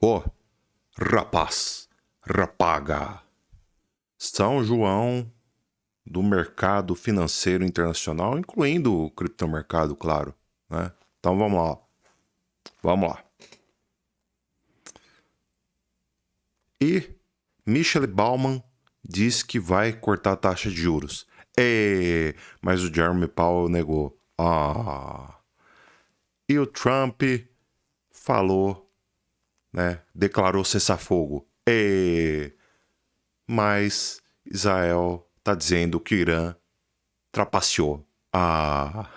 Ô, rapaz, rapaga. São João do mercado financeiro internacional, incluindo o criptomercado, claro, né? Então vamos lá. Vamos lá. E Michelle Bauman diz que vai cortar a taxa de juros. Mas o Jeremy Powell negou. E o Trump falou, né? Declarou cessar-fogo. Mas Israel está dizendo que o Irã trapaceou. A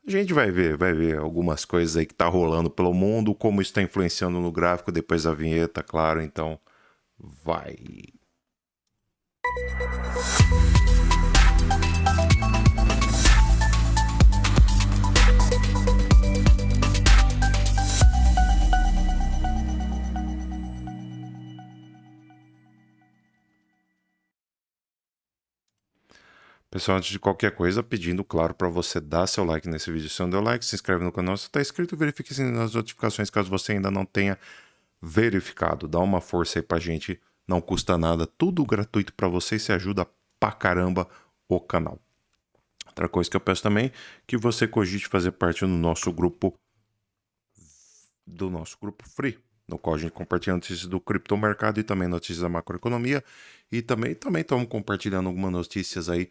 gente vai ver algumas coisas aí que tá rolando pelo mundo, como isso está influenciando no gráfico depois da vinheta, claro. Então, vai. Pessoal, antes de qualquer coisa, pedindo, claro, para você dar seu like nesse vídeo. Se não deu like, se inscreve no canal. Se está inscrito, verifique se nas notificações, caso você ainda não tenha verificado. Dá uma força aí pra gente, não custa nada, tudo gratuito para você e se ajuda pra caramba o canal. Outra coisa que eu peço também, que você cogite fazer parte do nosso grupo free, no qual a gente compartilha notícias do criptomercado e também notícias da macroeconomia, e também estamos compartilhando algumas notícias aí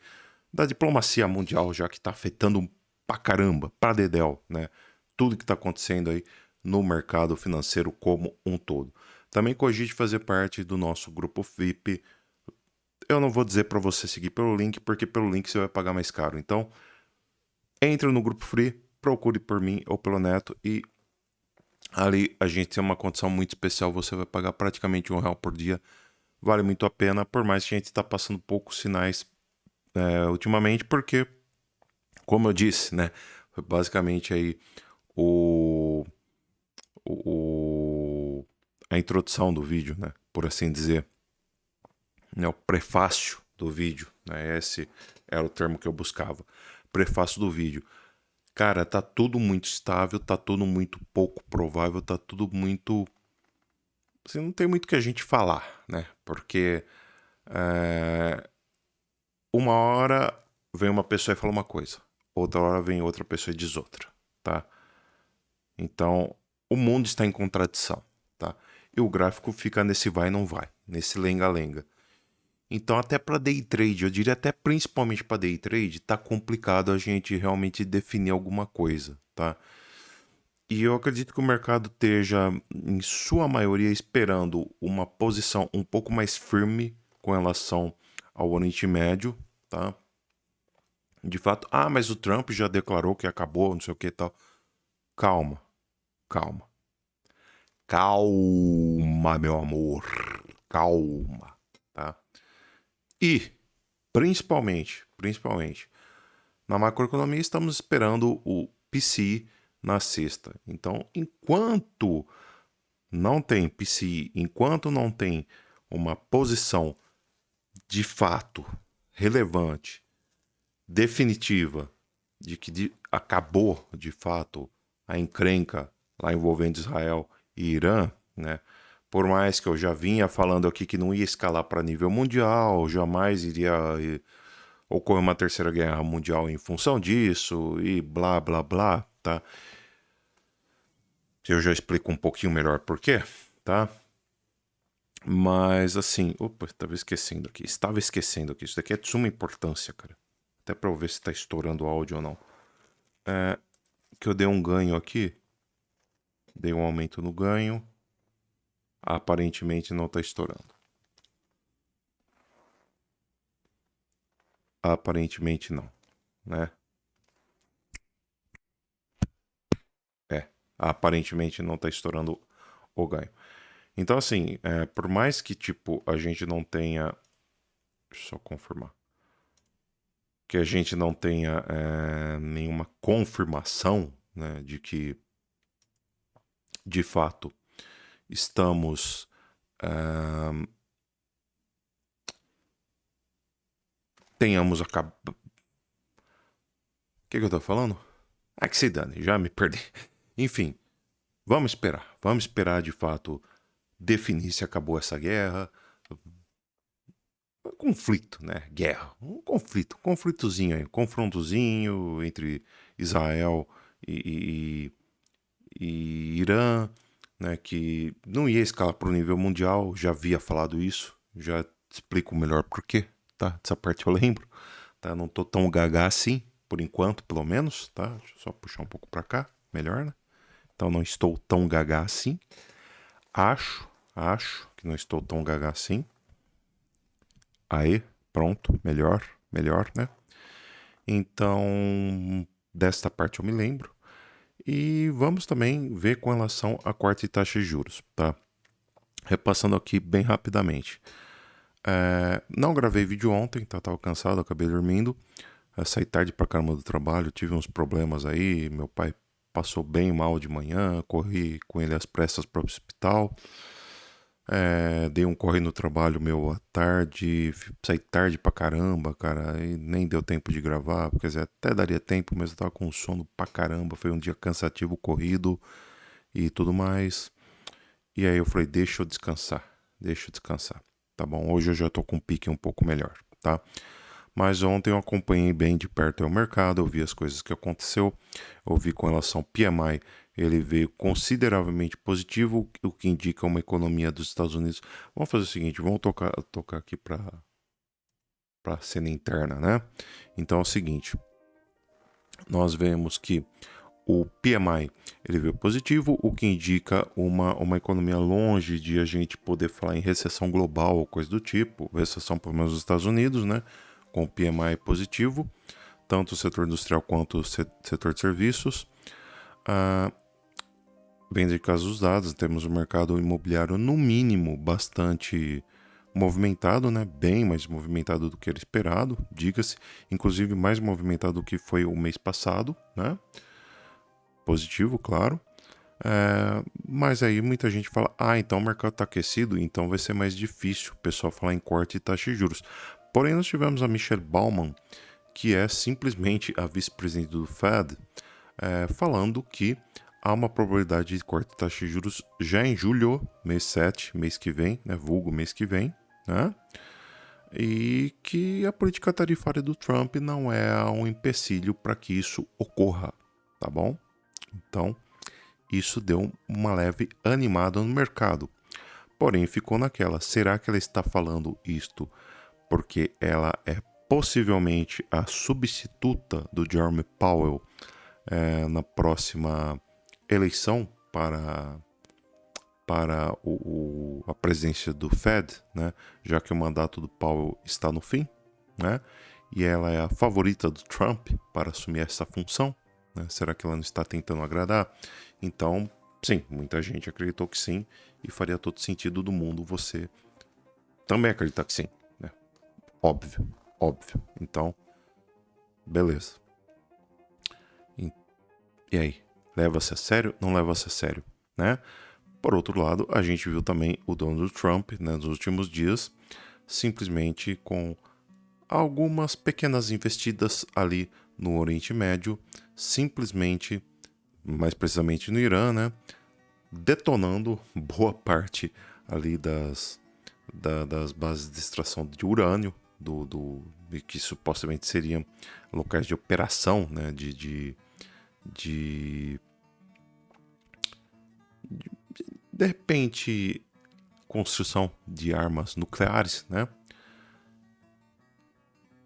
da diplomacia mundial, já que está afetando pra caramba, pra dedéu, né? Tudo que está acontecendo aí no mercado financeiro como um todo. Também cogite fazer parte do nosso grupo VIP. Eu não vou dizer para você seguir pelo link, porque pelo link você vai pagar mais caro. Então, entre no grupo free, procure por mim ou pelo Neto e ali a gente tem uma condição muito especial. Você vai pagar praticamente R$1 por dia. Vale muito a pena, por mais que a gente está passando poucos sinais ultimamente, porque, como eu disse, né, foi basicamente aí a introdução do vídeo, né, por assim dizer, né, o prefácio do vídeo, né, esse era o termo que eu buscava, prefácio do vídeo. Cara, tá tudo muito estável, tá tudo muito pouco provável, tá tudo muito... Assim, não tem muito o que a gente falar, né, porque uma hora vem uma pessoa e fala uma coisa, outra hora vem outra pessoa e diz outra, tá? Então, o mundo está em contradição, tá? E o gráfico fica nesse vai e não vai, nesse lenga-lenga. Então, até para day trade, eu diria até principalmente para day trade, tá complicado a gente realmente definir alguma coisa, tá? E eu acredito que o mercado esteja, em sua maioria, esperando uma posição um pouco mais firme com relação ao Oriente Médio, tá? De fato, mas o Trump já declarou que acabou, não sei o que e tal. Calma, calma. Calma, meu amor. Calma, tá? E, principalmente, na macroeconomia estamos esperando o PCI na sexta. Então, enquanto não tem PCI, enquanto não tem uma posição de fato relevante, definitiva, de que acabou de fato a encrenca lá envolvendo Israel e Irã, né? Por mais que eu já vinha falando aqui que não ia escalar para nível mundial, jamais iria ocorrer uma terceira guerra mundial em função disso e blá blá blá, tá? Eu já explico um pouquinho melhor por quê, tá? Mas assim, opa, estava esquecendo aqui, isso daqui é de suma importância, cara. Até para eu ver se tá estourando o áudio ou não. Que eu dei um ganho aqui, dei um aumento no ganho, aparentemente não tá estourando. Aparentemente não, né? Aparentemente não tá estourando o ganho. Então, assim, por mais que, tipo, a gente não tenha... Deixa eu só confirmar. Que a gente não tenha nenhuma confirmação, né, de que, de fato, estamos... tenhamos acabado... O que eu tô falando? Que se dane, já me perdi. Enfim, vamos esperar de fato definir se acabou essa guerra. Conflito, né? Guerra. Um conflitozinho aí, um confrontozinho entre Israel e Irã, né? Que não ia escalar para o nível mundial, já havia falado isso, já explico melhor por quê, tá? Essa parte eu lembro, tá? Não tô tão gaga assim, por enquanto, pelo menos, tá? Deixa eu só puxar um pouco para cá, melhor, né? Então não estou tão gaga assim. Acho que não estou tão gaga assim. Aí, pronto, melhor, né? Então, desta parte eu me lembro. E vamos também ver com relação a corte de taxa de juros, tá? Repassando aqui bem rapidamente. Não gravei vídeo ontem, tá? Tava cansado, acabei dormindo. Saí tarde pra caramba do trabalho, tive uns problemas aí. Meu pai passou bem mal de manhã, corri com ele às pressas para o hospital. Dei um corre no trabalho meu à tarde, saí tarde pra caramba, cara, e nem deu tempo de gravar, quer dizer, até daria tempo, mas eu tava com sono pra caramba, foi um dia cansativo, corrido e tudo mais. E aí eu falei, deixa eu descansar, tá bom? Hoje eu já tô com um pique um pouco melhor, tá? Mas ontem eu acompanhei bem de perto o mercado, eu vi as coisas que aconteceu, eu vi com relação ao PMI, ele veio consideravelmente positivo, o que indica uma economia dos Estados Unidos. Vamos fazer o seguinte, vamos tocar aqui para a cena interna, né? Então é o seguinte, nós vemos que o PMI ele veio positivo, o que indica uma economia longe de a gente poder falar em recessão global ou coisa do tipo, recessão pelo menos nos Estados Unidos, né? Com o PMI positivo, tanto o setor industrial quanto o setor de serviços. Bem de caso dos dados, temos o mercado imobiliário no mínimo bastante movimentado, né? Bem mais movimentado do que era esperado, diga-se, inclusive mais movimentado do que foi o mês passado, né? Positivo, claro. Mas aí muita gente fala, então o mercado está aquecido, então vai ser mais difícil o pessoal falar em corte de taxa de juros. Porém, nós tivemos a Michelle Bowman, que é simplesmente a vice-presidente do Fed, falando que há uma probabilidade de corte de taxa de juros já em julho, mês 7, mês que vem, né, vulgo mês que vem, né? E que a política tarifária do Trump não é um empecilho para que isso ocorra, tá bom? Então, isso deu uma leve animada no mercado. Porém, ficou naquela, será que ela está falando isto porque ela é possivelmente a substituta do Jerome Powell na próxima eleição para a presidência do Fed, né? Já que o mandato do Powell está no fim, né? E ela é a favorita do Trump para assumir essa função, né? Será que ela não está tentando agradar? Então, sim, muita gente acreditou que sim, e faria todo sentido do mundo você também acreditar que sim, né? Óbvio. Então, beleza. E aí? Leva-se a sério? Não leva-se a sério, né? Por outro lado, a gente viu também o Donald Trump, né, nos últimos dias, simplesmente com algumas pequenas investidas ali no Oriente Médio, simplesmente, mais precisamente no Irã, né, detonando boa parte ali das bases de extração de urânio, que supostamente seriam locais de operação, né, de repente, construção de armas nucleares, né?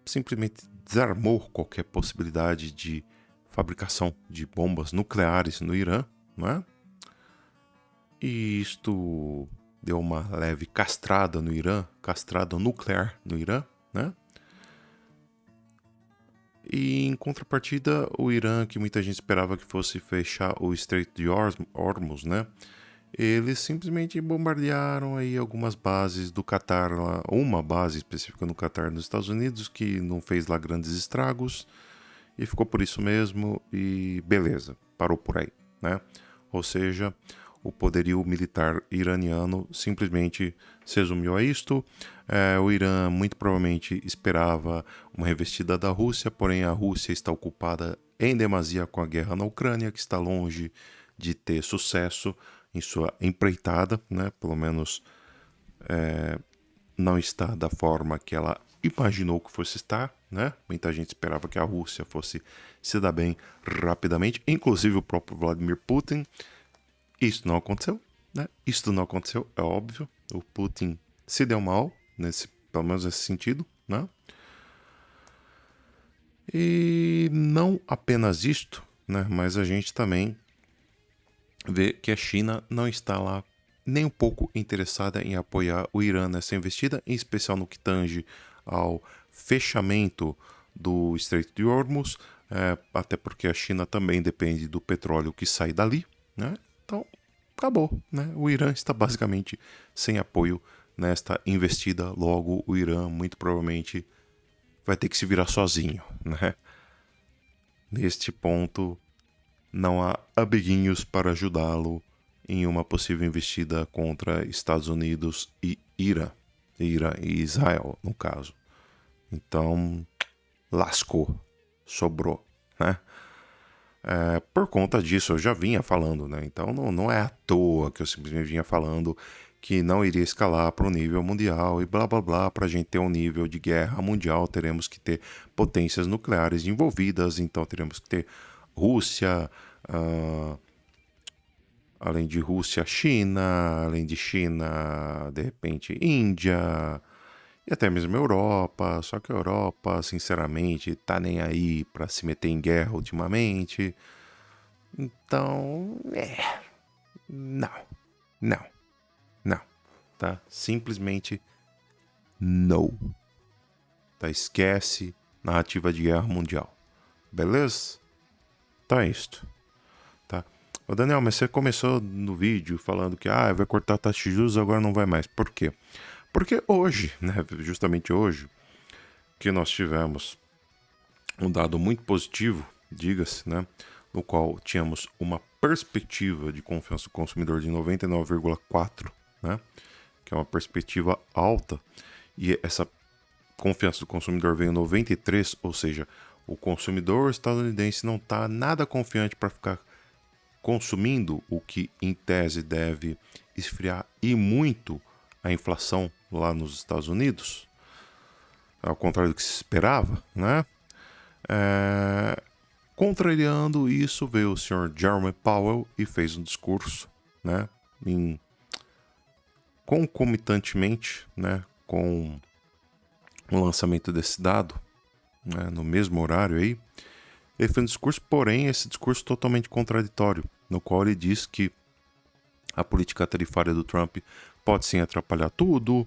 Simplesmente desarmou qualquer possibilidade de fabricação de bombas nucleares no Irã, né? E isto deu uma leve castrada no Irã, castrada nuclear no Irã, né? E em contrapartida, o Irã, que muita gente esperava que fosse fechar o Estreito de Hormuz, né? Eles simplesmente bombardearam aí algumas bases do Catar, uma base específica no Catar, nos Estados Unidos, que não fez lá grandes estragos, e ficou por isso mesmo, e beleza, parou por aí, né? Ou seja, o poderio militar iraniano simplesmente se resumiu a isto. O Irã muito provavelmente esperava uma revestida da Rússia, porém a Rússia está ocupada em demasia com a guerra na Ucrânia, que está longe de ter sucesso, em sua empreitada, né? Pelo menos não está da forma que ela imaginou que fosse estar, né? Muita gente esperava que a Rússia fosse se dar bem rapidamente, inclusive o próprio Vladimir Putin. Isso não aconteceu, né? Isso não aconteceu, é óbvio. O Putin se deu mal, pelo menos nesse sentido, né? E não apenas isto, né? Mas a gente também vê que a China não está lá nem um pouco interessada em apoiar o Irã nessa investida, em especial no que tange ao fechamento do Estreito de Hormuz, até porque a China também depende do petróleo que sai dali, né? Então, acabou, né? O Irã está basicamente sem apoio nesta investida, logo o Irã muito provavelmente vai ter que se virar sozinho, né? Neste ponto, não há amiguinhos para ajudá-lo em uma possível investida contra Estados Unidos e Irã e Israel, no caso. Então, lascou, sobrou, né? Por conta disso, eu já vinha falando, né? Então, não é à toa que eu simplesmente vinha falando que não iria escalar para o nível mundial e blá blá blá. Para a gente ter um nível de guerra mundial, teremos que ter potências nucleares envolvidas, então teremos que ter Rússia, além de Rússia, China, além de China, de repente, Índia e até mesmo Europa. Só que a Europa, sinceramente, tá nem aí para se meter em guerra ultimamente. Então, não, não, não, tá? Simplesmente não. Tá? Esquece narrativa de guerra mundial. Beleza? Então é isto. Tá? Ô Daniel, mas você começou no vídeo falando que vai cortar a taxa de juros, agora não vai mais. Por quê? Porque hoje, né, justamente hoje, que nós tivemos um dado muito positivo, diga-se, né, no qual tínhamos uma perspectiva de confiança do consumidor de 99,4, né, que é uma perspectiva alta, e essa confiança do consumidor veio 93, ou seja, o consumidor estadunidense não está nada confiante para ficar consumindo o que em tese deve esfriar e muito a inflação lá nos Estados Unidos, ao contrário do que se esperava, né? Contrariando isso, veio o senhor Jerome Powell e fez um discurso, né? Concomitantemente, né, com o lançamento desse dado, né, no mesmo horário aí, ele fez um discurso, porém esse discurso totalmente contraditório, no qual ele diz que a política tarifária do Trump pode sim atrapalhar tudo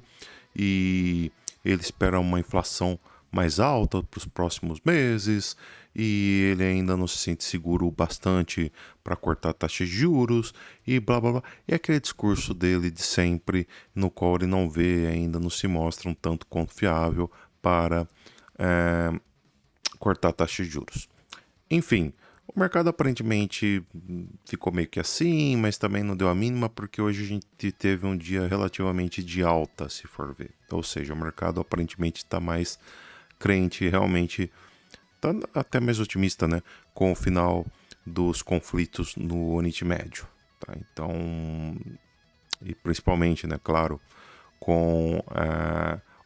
e ele espera uma inflação mais alta para os próximos meses e ele ainda não se sente seguro bastante para cortar taxas de juros e blá blá blá. E aquele discurso dele de sempre, no qual ele não vê, ainda não se mostra um tanto confiável para cortar taxas de juros. Enfim, o mercado aparentemente ficou meio que assim, mas também não deu a mínima, porque hoje a gente teve um dia relativamente de alta, se for ver. Ou seja, o mercado aparentemente está mais crente, realmente está até mais otimista, né, com o final dos conflitos no Oriente Médio. Tá? Então, e principalmente, né, claro, com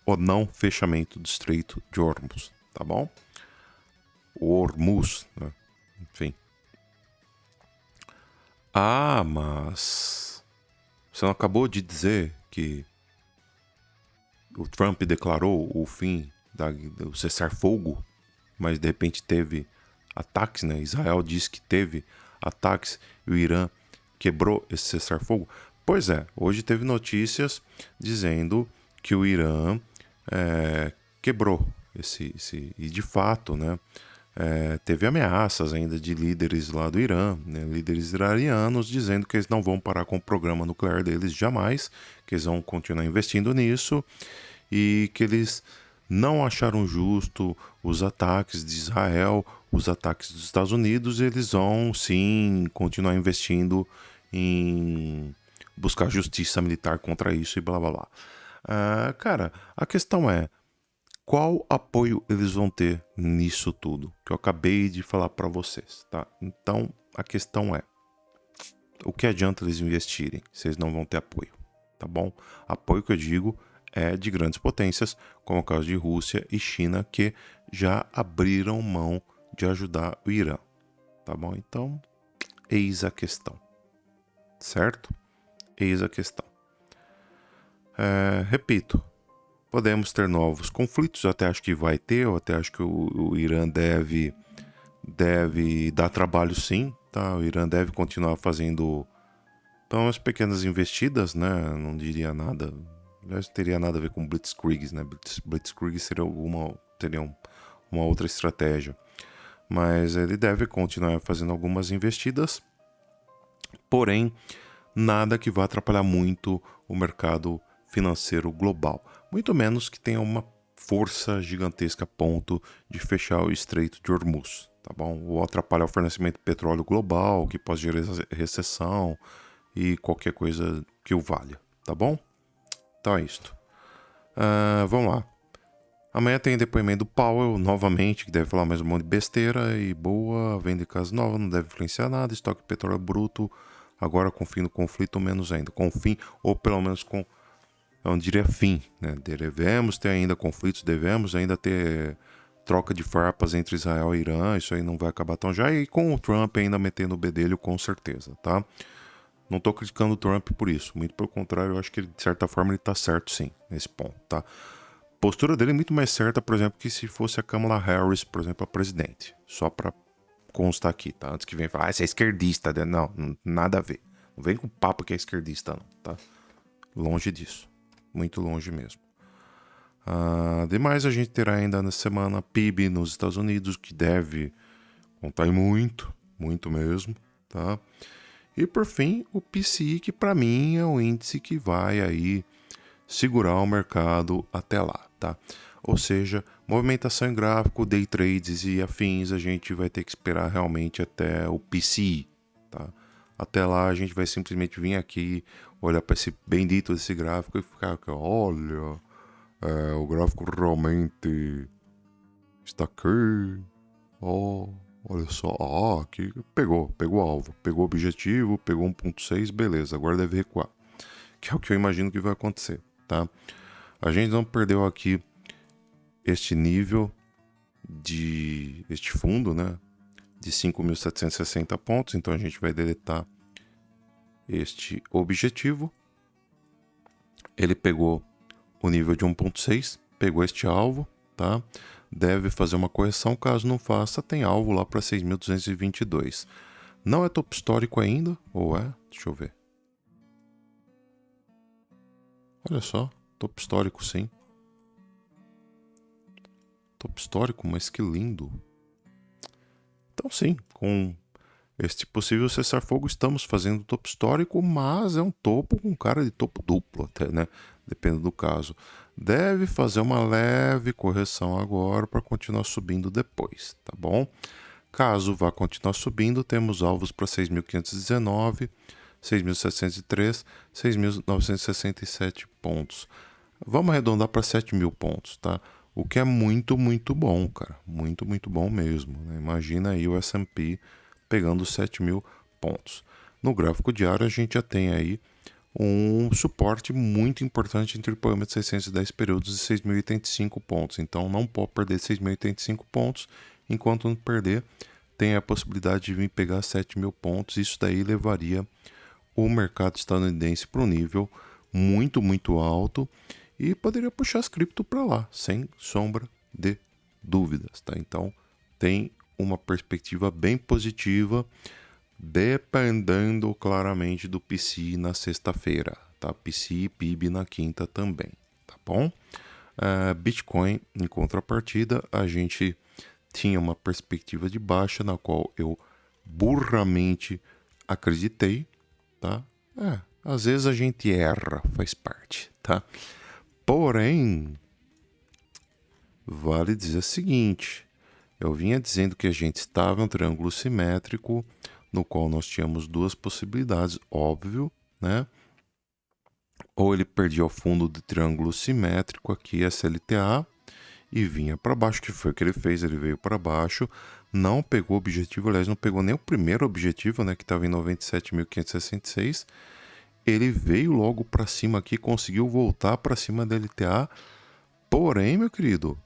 o não fechamento do Estreito de Hormuz, tá bom? Hormuz, né? Enfim. Mas você não acabou de dizer que o Trump declarou o fim do cessar-fogo, mas de repente teve ataques, né? Israel disse que teve ataques e o Irã quebrou esse cessar-fogo. Pois é, hoje teve notícias dizendo que o Irã quebrou e de fato, né? Teve ameaças ainda de líderes lá do Irã, né, líderes iranianos, dizendo que eles não vão parar com o programa nuclear deles jamais, que eles vão continuar investindo nisso e que eles não acharam justo os ataques de Israel, os ataques dos Estados Unidos, e eles vão sim continuar investindo em buscar justiça militar contra isso e blá blá blá. Cara, a questão é, qual apoio eles vão ter nisso tudo que eu acabei de falar para vocês, tá? Então, a questão é, o que adianta eles investirem se eles não vão ter apoio, tá bom? Apoio que eu digo é de grandes potências, como o caso de Rússia e China, que já abriram mão de ajudar o Irã, tá bom? Então, eis a questão, certo? Eis a questão. Repito, podemos ter novos conflitos, eu até acho que vai ter, eu até acho que o Irã deve dar trabalho sim, tá? O Irã deve continuar fazendo então umas pequenas investidas, né? Não diria nada, não teria nada a ver com Blitzkrieg, né? Blitzkrieg seria uma outra estratégia, mas ele deve continuar fazendo algumas investidas, porém nada que vá atrapalhar muito o mercado financeiro global, muito menos que tenha uma força gigantesca a ponto de fechar o Estreito de Hormuz, tá bom? Ou atrapalhar o fornecimento de petróleo global, que pode gerar recessão e qualquer coisa que o valha, tá bom? Então é isto. Vamos lá. Amanhã tem depoimento do Powell, novamente, que deve falar mais um monte de besteira e boa, venda de casa nova, não deve influenciar nada, estoque de petróleo bruto, agora com o fim do conflito, menos ainda. Com o fim, ou pelo menos com, eu não diria fim, né? Devemos ter ainda conflitos, devemos ainda ter troca de farpas entre Israel e Irã, isso aí não vai acabar tão já, e com o Trump ainda metendo o bedelho, com certeza, tá? Não estou criticando o Trump por isso, muito pelo contrário, eu acho que ele, de certa forma ele está certo sim, nesse ponto, tá? A postura dele é muito mais certa, por exemplo, que se fosse a Kamala Harris, por exemplo, a presidente, só para constar aqui, tá? Antes que venha falar, você é esquerdista, né? Não, nada a ver. Não vem com papo que é esquerdista, não, tá? Longe disso, muito longe mesmo. Demais, a gente terá ainda na semana PIB nos Estados Unidos, que deve contar em muito, muito mesmo, tá? E por fim, o PCI, que para mim é o índice que vai aí segurar o mercado até lá, tá? Ou seja, movimentação em gráfico, day trades e afins, a gente vai ter que esperar realmente até o PCI, tá? Até lá a gente vai simplesmente vir aqui, olhar para esse bendito desse gráfico e ficar, olha, o gráfico realmente está aqui, olha só, aqui pegou o alvo, pegou o objetivo, pegou 1.6, beleza, agora deve recuar, que é o que eu imagino que vai acontecer, tá? A gente não perdeu aqui este nível este fundo, né, de 5.760 pontos, então a gente vai deletar este objetivo. Ele pegou o nível de 1.6, pegou este alvo, tá? Deve fazer uma correção, caso não faça, tem alvo lá para 6.222. Não é topo histórico ainda, ou é? Deixa eu ver. Olha só, topo histórico sim. Topo histórico, mas que lindo. Então sim, com este possível cessar-fogo estamos fazendo topo histórico, mas é um topo com cara de topo duplo até, né? Depende do caso. Deve fazer uma leve correção agora para continuar subindo depois, tá bom? Caso vá continuar subindo, temos alvos para 6.519, 6.703, 6.967 pontos. Vamos arredondar para 7.000 pontos, tá? O que é muito, muito bom, cara. Muito, muito bom mesmo, né? Imagina aí o S&P pegando 7.000 pontos. No gráfico diário, a gente já tem aí um suporte muito importante entre o parâmetro 610 períodos e 6.085 pontos. Então, não pode perder 6.085 pontos. Enquanto não perder, tem a possibilidade de vir pegar 7.000 pontos. Isso daí levaria o mercado estadunidense para um nível muito, muito alto e poderia puxar as cripto para lá, sem sombra de dúvidas, tá? Então, tem uma perspectiva bem positiva, dependendo claramente do PCI na sexta-feira, tá? PCI e PIB na quinta também, tá bom? Bitcoin, em contrapartida, a gente tinha uma perspectiva de baixa, na qual eu burramente acreditei, tá? Às vezes a gente erra, faz parte, tá? Porém, vale dizer o seguinte, eu vinha dizendo que a gente estava em um triângulo simétrico, no qual nós tínhamos duas possibilidades, óbvio, né? Ou ele perdia o fundo do triângulo simétrico aqui, SLTA, e vinha para baixo, que foi o que ele fez, ele veio para baixo, não pegou o objetivo, aliás, não pegou nem o primeiro objetivo, né, que estava em 97.566, ele veio logo para cima aqui, conseguiu voltar para cima da LTA, porém, meu querido,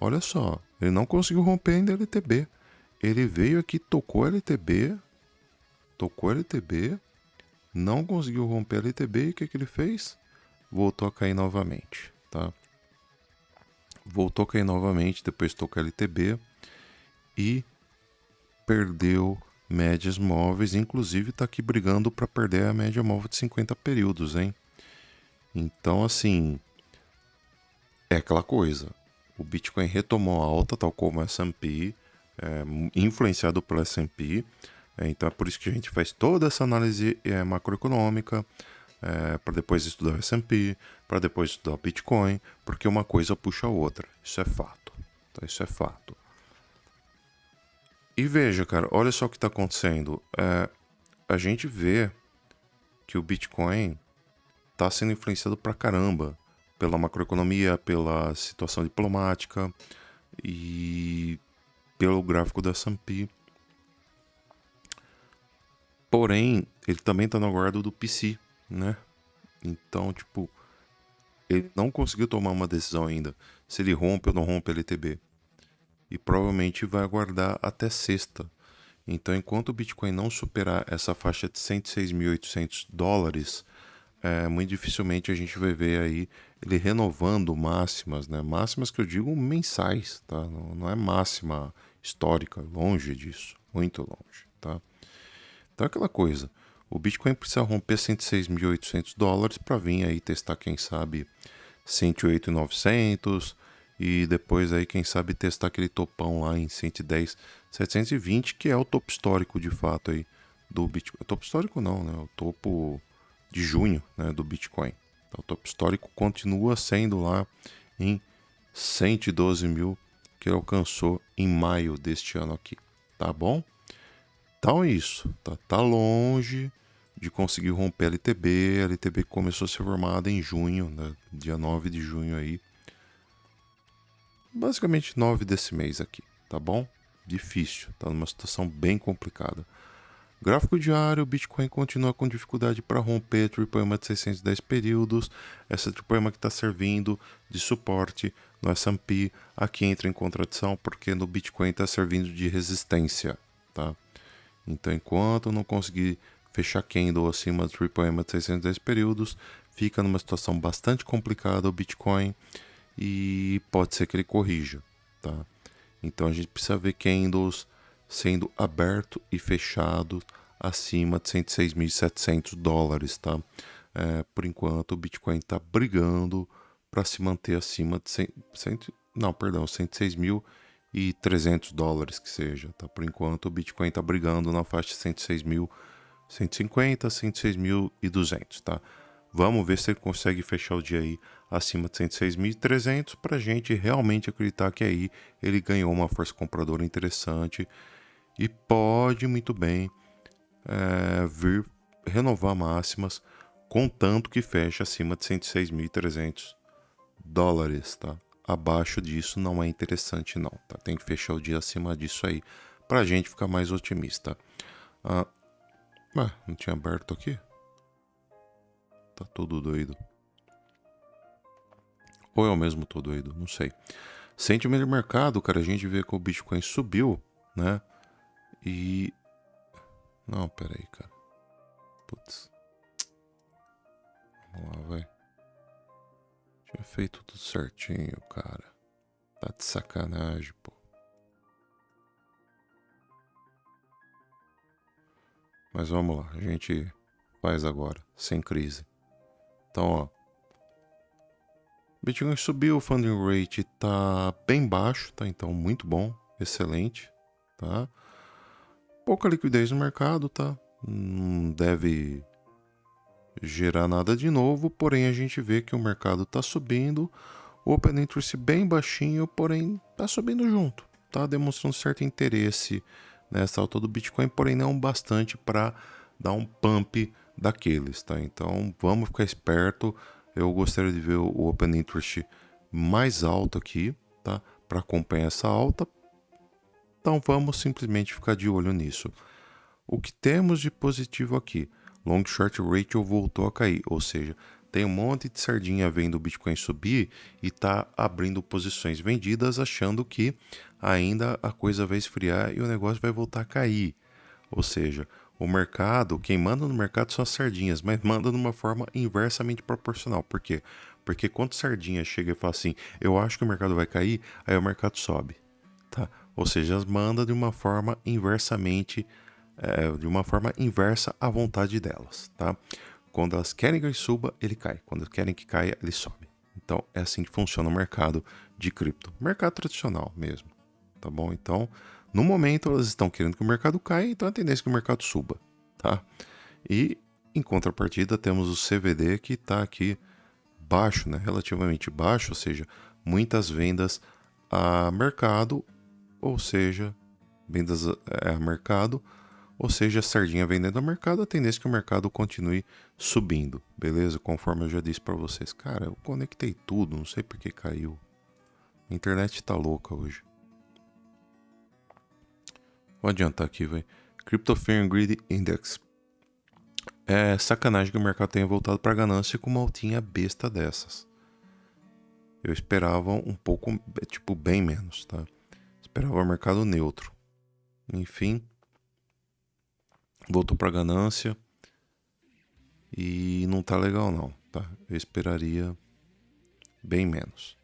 olha só, ele não conseguiu romper ainda a LTB, ele veio aqui, tocou a LTB, não conseguiu romper a LTB, e o que ele fez? Voltou a cair novamente, tá? Voltou a cair novamente, depois tocou a LTB e perdeu médias móveis, inclusive está aqui brigando para perder a média móvel de 50 períodos, hein? Então, assim, é aquela coisa. O Bitcoin retomou a alta, tal como o S&P, influenciado pelo S&P. Então é por isso que a gente faz toda essa análise macroeconômica, para depois estudar o S&P, para depois estudar o Bitcoin, porque uma coisa puxa a outra. Isso é fato. Tá? Isso é fato. E veja, cara, olha só o que está acontecendo. A gente vê que o Bitcoin está sendo influenciado pra caramba pela macroeconomia, pela situação diplomática e pelo gráfico da S&P. Porém, ele também está no aguardo do PC, né? Então, tipo, ele não conseguiu tomar uma decisão ainda se ele rompe ou não rompe a LTB. E provavelmente vai aguardar até sexta. Então, enquanto o Bitcoin não superar essa faixa de 106.800 dólares, muito dificilmente a gente vai ver aí ele renovando máximas, né? Máximas que eu digo mensais, tá? Não é máxima histórica, longe disso, muito longe, tá? Então é aquela coisa, o Bitcoin precisa romper 106.800 dólares para vir aí testar, quem sabe, 108.900 e depois aí, quem sabe, testar aquele topão lá em 110.720, que é o topo histórico de fato aí do Bitcoin. Topo histórico não, né? O topo de junho, né, do Bitcoin. Então, o topo histórico continua sendo lá em 112 mil, que ele alcançou em maio deste ano aqui, tá bom? Então é isso, tá longe de conseguir romper a LTB. A LTB começou a ser formada em junho, né, dia 9 de junho aí. Basicamente 9 desse mês aqui, tá bom? Difícil, tá numa situação bem complicada. Gráfico diário, o Bitcoin continua com dificuldade para romper a Triple EMA de 610 períodos. Essa Triple EMA que está servindo de suporte no S&P, aqui entra em contradição porque no Bitcoin está servindo de resistência, tá? Então, enquanto não conseguir fechar candle acima do Triple EMA de 610 períodos, fica numa situação bastante complicada o Bitcoin e pode ser que ele corrija, tá? Então a gente precisa ver candles sendo aberto e fechado acima de 106.700 dólares, tá? Por enquanto o Bitcoin está brigando para se manter acima de 106.300 dólares que seja, tá? Por enquanto o Bitcoin está brigando na faixa de 106.150, 106.200, tá? Vamos ver se ele consegue fechar o dia aí acima de 106.300 para a gente realmente acreditar que aí ele ganhou uma força compradora interessante e pode muito bem vir renovar máximas, contanto que feche acima de 106.300 dólares, tá? Abaixo disso não é interessante não, tá? Tem que fechar o dia acima disso aí pra gente ficar mais otimista. Não tinha aberto aqui? Tá todo doido. Ou eu mesmo tô doido, não sei. Sentimento de mercado, cara, a gente vê que o Bitcoin subiu, né? E... Não, pera aí, cara. Putz. Vamos lá, vai. Tinha feito tudo certinho, cara. Tá de sacanagem, pô. Mas vamos lá, a gente faz agora, sem crise. Então, ó. Bitcoin subiu, o funding rate tá bem baixo, tá? Então, muito bom, excelente, tá? Pouca liquidez no mercado, tá? Não deve gerar nada de novo, porém a gente vê que o mercado tá subindo, o Open Interest bem baixinho, porém tá subindo junto, tá? Demonstrando certo interesse nessa alta do Bitcoin, porém não bastante para dar um pump daqueles, tá? Então vamos ficar esperto. Eu gostaria de ver o Open Interest mais alto aqui, tá? Para acompanhar essa alta. Então vamos simplesmente ficar de olho nisso. O que temos de positivo aqui? Long Short Ratio voltou a cair, ou seja, tem um monte de sardinha vendo o Bitcoin subir e tá abrindo posições vendidas achando que ainda a coisa vai esfriar e o negócio vai voltar a cair. Ou seja, o mercado, quem manda no mercado são as sardinhas, mas manda de uma forma inversamente proporcional. Por quê? Porque quando sardinha chega e fala assim, eu acho que o mercado vai cair, aí o mercado sobe, tá? Ou seja, as manda de uma forma inversamente, de uma forma inversa à vontade delas, tá? Quando elas querem que ele suba, ele cai. Quando elas querem que caia, ele sobe. Então, é assim que funciona o mercado de cripto. Mercado tradicional mesmo, tá bom? Então, no momento, elas estão querendo que o mercado caia, então a tendência é que o mercado suba, tá? E, em contrapartida, temos o CVD que está aqui baixo, né? Relativamente baixo, ou seja, muitas vendas a mercado, ou seja, vendas a mercado, ou seja, a sardinha vendendo a mercado, a tendência é que o mercado continue subindo, beleza? Conforme eu já disse para vocês. Cara, eu conectei tudo, não sei por que caiu. A internet tá louca hoje. Vou adiantar aqui, velho. Crypto Fear and Greed Index. É sacanagem que o mercado tenha voltado para ganância com uma altinha besta dessas. Eu esperava um pouco, tipo, bem menos, tá? Esperava o mercado neutro. Enfim, voltou para ganância e não tá legal não, tá? Eu esperaria bem menos.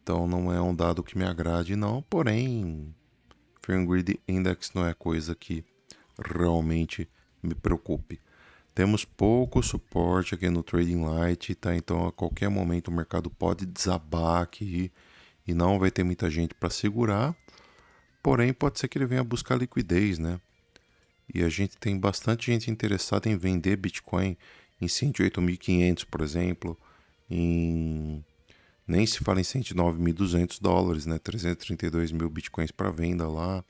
Então não é um dado que me agrade não, porém Fear and Greed Index não é coisa que realmente me preocupe. Temos pouco suporte aqui no Trading Light, tá? Então a qualquer momento o mercado pode desabar aqui e não vai ter muita gente para segurar. Porém, pode ser que ele venha buscar liquidez, né? E a gente tem bastante gente interessada em vender Bitcoin em 108.500, por exemplo, em nem se fala em 109.200 dólares, né? 332 mil Bitcoins para venda lá.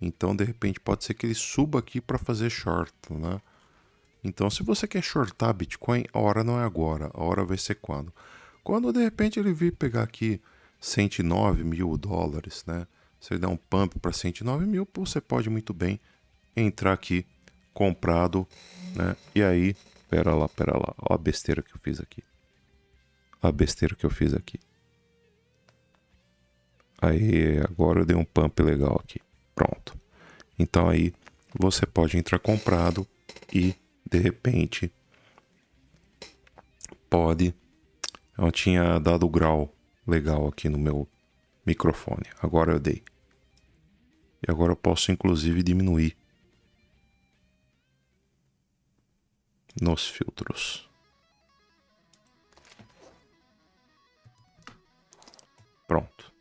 Então, de repente, pode ser que ele suba aqui para fazer short, né? Então, se você quer shortar Bitcoin, a hora não é agora, a hora vai ser quando? Quando de repente ele vir pegar aqui 109 mil dólares, né? Você dá um pump para 109 mil, você pode muito bem entrar aqui comprado, né? E aí, pera lá, ó a besteira que eu fiz aqui. Ó a besteira que eu fiz aqui. Aí, agora eu dei um pump legal aqui. Pronto. Então aí, você pode entrar comprado e de repente pode. Eu tinha dado grau legal aqui no meu microfone. Agora eu dei. E agora eu posso inclusive diminuir nos filtros. Pronto.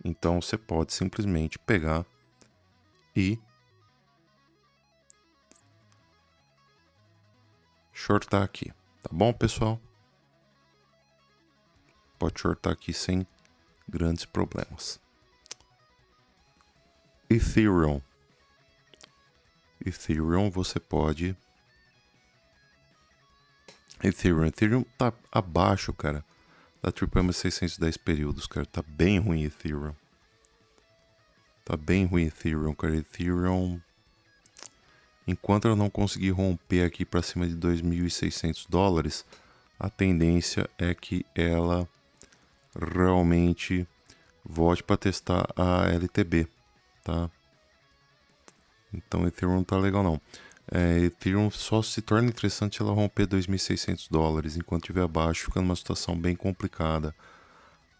Então você pode simplesmente pegar e shortar aqui. Tá bom, pessoal? Pode shortar aqui sem grandes problemas. Ethereum. Ethereum você pode... Ethereum tá abaixo, cara, da AAA 610 períodos, cara. Tá bem ruim Ethereum. Tá bem ruim Ethereum, cara. Ethereum... Enquanto eu não conseguir romper aqui para cima de 2.600 dólares, a tendência é que ela realmente volte para testar a LTB, tá? Então Ethereum não tá legal não. Ethereum só se torna interessante ela romper 2.600 dólares, enquanto estiver abaixo fica numa situação bem complicada.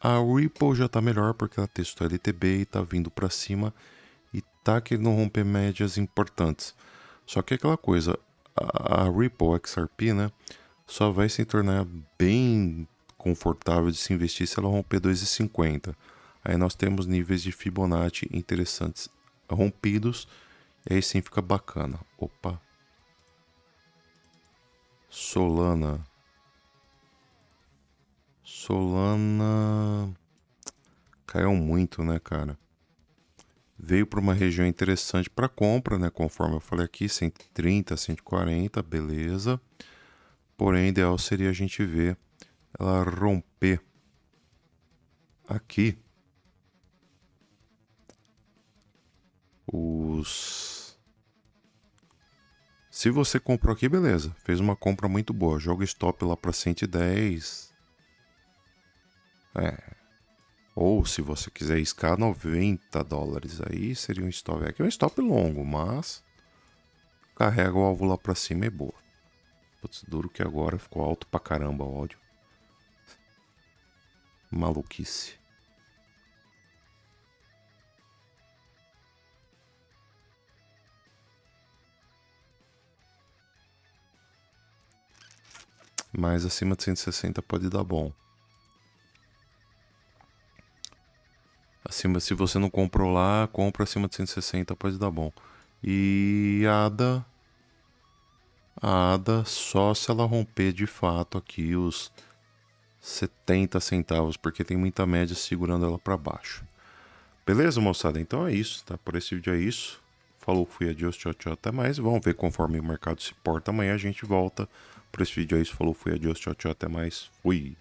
A Ripple já tá melhor porque ela testou a LTB e tá vindo para cima e tá querendo romper médias importantes. Só que é aquela coisa, a Ripple XRP, né, só vai se tornar bem confortável de se investir se ela romper 2,50. Aí nós temos níveis de Fibonacci interessantes rompidos, e aí sim fica bacana. Opa. Solana caiu muito, né, cara? Veio para uma região interessante para compra, né? Conforme eu falei aqui, 130, 140, beleza. Porém, ideal seria a gente ver ela romper aqui os... Se você comprou aqui, beleza. Fez uma compra muito boa. Joga stop lá pra 110. Ou se você quiser iscar $90, aí seria um stop. Aqui é um stop longo, mas carrega o alvo lá pra cima e é boa. Putz, duro que agora ficou alto pra caramba o áudio. Maluquice. Mas acima de 160 pode dar bom. Acima, se você não comprou lá, compra acima de 160 pode dar bom. E a ADA só se ela romper de fato aqui os 70 centavos, porque tem muita média segurando ela para baixo. Beleza, moçada? Então é isso, tá? Por esse vídeo é isso. Falou, fui, adiós, tchau, tchau, até mais. Vamos ver conforme o mercado se porta. Amanhã a gente volta. Por esse vídeo é isso. Falou, fui, adiós, tchau, tchau, até mais. Fui.